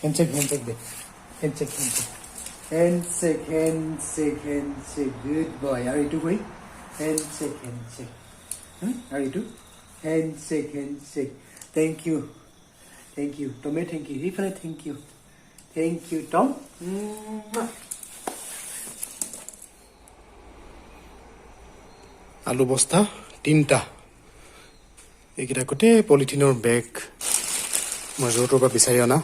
handshake de. Handshake. Handshake. Good boy. Are you too boy? Handshake. Are you too? Handshake. Thank you. Tome, thank you. Ifale, thank you. Thank you, Tom. আলু বস্তা 3টা এইকেইটা গোটেই পলিথিনৰ বেগ মই য'ৰ পৰা বিচাৰি অনা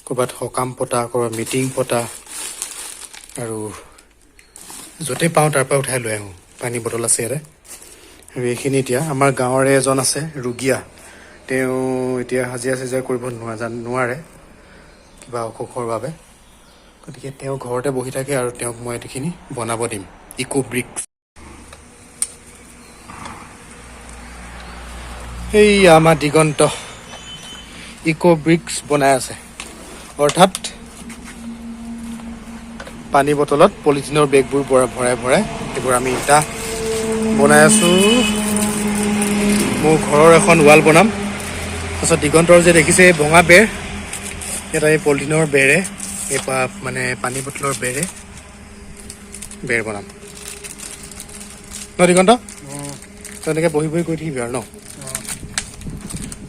ক'ৰবাত সকাম পতা ক'ৰবাত মিটিং পতা আৰু য'তে পাওঁ তাৰ পৰা উঠাই লৈ আহোঁ পানী বটল আছে ইয়াতে আৰু এইখিনি এতিয়া আমাৰ গাঁৱৰে এজন আছে ৰুগীয়া তেওঁ এতিয়া হাজিৰা কৰিব নোৱাৰে কিবা অসুখৰ বাবে গতিকে তেওঁ ঘৰতে বহি থাকে আৰু তেওঁক মই এইখিনি বনাব দিম ইকো ব্ৰিক্স এই আমাৰ দিগন্ত ইকো ব্ৰিক্স বনাই আছে অৰ্থাৎ পানী বটলত পলিথিনৰ বেগবোৰ ভৰাই এইবোৰ আমি ইটা বনাই আছো মোৰ ঘৰৰ এখন ৱাল বনাম তাৰপিছত দিগন্তৰ যে দেখিছে ভঙা বেৰ এটা এই পলিথিনৰ বেৰে এই মানে পানী বটলৰ বেৰ বনাম ন দিগন্ত তেনেকৈ বহি গৈ থাকিবি আৰু ন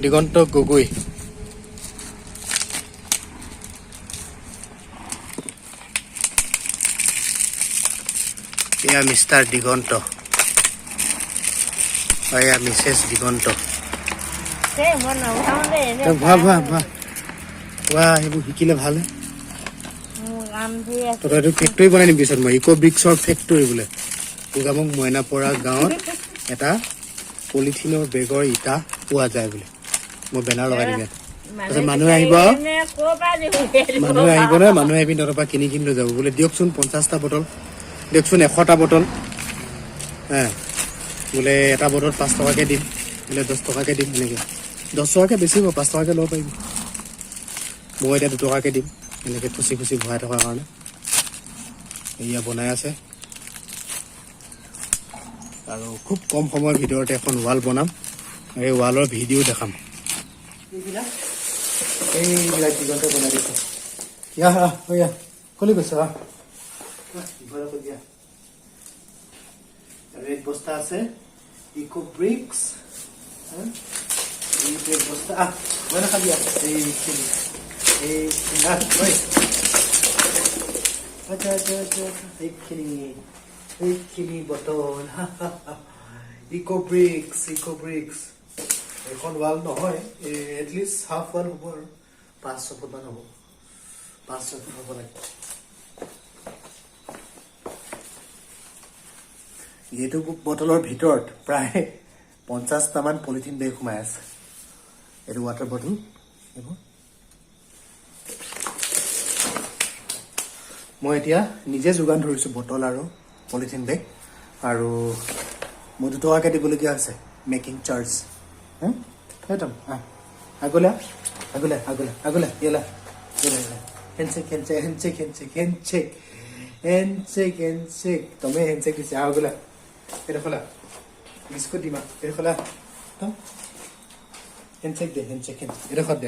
দিগন্ত গগৈ এয়া মিষ্টাৰ দিগন্ত এয়া মিছেছ দিগন্ত এইবোৰ শিকিলে ভাল তথাপিতো ফেক্টৰী বনাই নিম পিছত মই ইকো ব্ৰিক্সৰ ফেক্টৰী বোলে গোগামুখ মইনাপৰা গাঁৱত এটা পলিথিনৰ বেগৰ ইটা পোৱা যায় বোলে মই বেনাৰ লগাই দিম তাৰপিছত মানুহে আহিব নহয় মানুহে আহি তাৰ পৰা কিনি লৈ যাব বোলে দিয়কচোন 50টা বটল দিয়কচোন 100টা বটল বোলে এটা বটল 5 টকাকৈ দিম বোলে 10 টকাকৈ দিম এনেকৈ 10 টকাকৈ বেছি হ'ব 5 টকাকৈ ল'ব পাৰিম মই এতিয়া 2 টকাকৈ দিম এনেকৈ খুচি ভৰাই থকাৰ কাৰণে এয়া বনাই আছে আৰু খুব কম সময়ৰ ভিতৰতে এখন ৱাল বনাম এই ৱালৰ ভিডিঅ' দেখাম এইবিলাক দিগন্ত বনাই দিছে কলি গৈছ ৰেড বস্তা আছে ইকো ব্ৰিক্স বস্তা খাবি এইখিনি বটল ইকো ব্ৰিক্স এখন ৱাল নহয় এটলিষ্ট হাফ ৱাল হ'ব আৰু 500 ফুটমান হ'ব 500 ফুট হ'ব লাগে এইটো বটলৰ ভিতৰত প্ৰায় 50টামান পলিথিন বেগ সোমাই আছে এইটো ৱাটাৰ বটল এইবোৰ মই এতিয়া নিজে যোগান ধৰিছোঁ বটল আৰু পলিথিন বেগ আৰু মই 2 টকাকৈ দিবলগীয়া হৈছে মেকিং চাৰ্জ একদম আগলে হেণ্ডশেক তুমি হেণ্ডশেক দিছে আগলে এটা খোলা বিস্কুট দিমা এটা খোলা হেণ্ডশেক দে হেণ্ডশেক এটা খোলা দে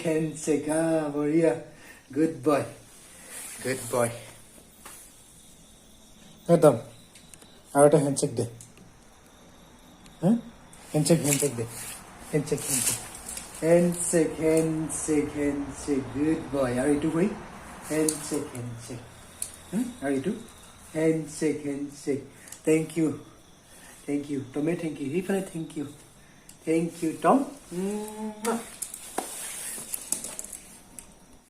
হেণ্ডশেক বঢ়িয়া গুড বয় একদম আৰু এটা হেণ্ডশেক দে হেণ্ডশেক দে হেণ্ডশেক good boy are you too boy handshake are you too handshake thank you Tome thank you Ifale thank you Tom